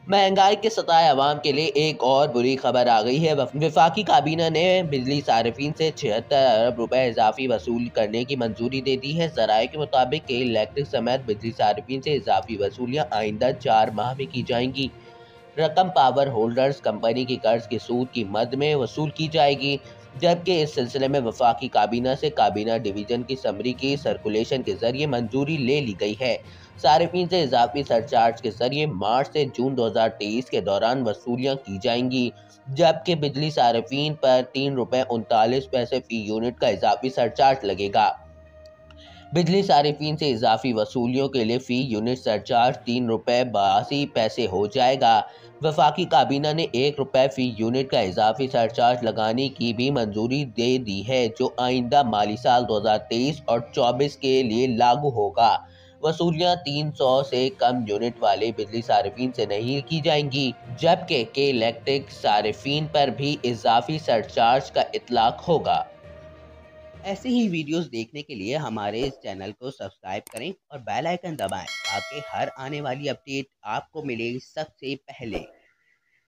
महंगाई के सताए अवाम के लिए एक और बुरी खबर आ गई है। वफाकी काबीना ने बिजली सार्फिन से 76 अरब रुपए इजाफी वसूल करने की मंजूरी दे दी है। जराये के मुताबिक के इलेक्ट्रिक समेत बिजली सार्फिन से इजाफी वसूलियाँ आइंदा 4 माह में की जाएंगी। रकम पावर होल्डर्स कंपनी की कर्ज के सूद की मद में वसूल की जाएगी, जबकि इस सिलसिले में वफाकी काबीना से काबीना डिवीजन की समरी की सर्कुलेशन के जरिए मंजूरी ले ली गई है। सार्फिन से इजाफी सरचार्ज के जरिए मार्च से जून 2023 के दौरान वसूलियाँ की जाएंगी, जबकि बिजली सार्फिन पर 3 रुपये 39 पैसे फी यूनिट का इजाफी सरचार्ज लगेगा। बिजली सार्फिन से इजाफी वसूलियों के लिए फ़ी यूनिट सरचार्ज 3 रुपये 82 पैसे हो जाएगा। वफाकी काबीना ने 1 रुपये फ़ी यूनिट का इजाफी सरचार्ज लगाने की भी मंजूरी दे दी है, जो आइंदा माली साल 2023 और 24 के लिए लागू होगा। वसूलियाँ 300 से कम यूनिट वाले बिजली सार्फिन से नहीं की जाएंगी, जबकि के इलेक्ट्रिक सार्फिन पर भी इजाफी सरचार्ज का इतलाक होगा। ऐसे ही वीडियोस देखने के लिए हमारे इस चैनल को सब्सक्राइब करें और बेल आइकन दबाएं ताकि हर आने वाली अपडेट आपको मिले सबसे पहले।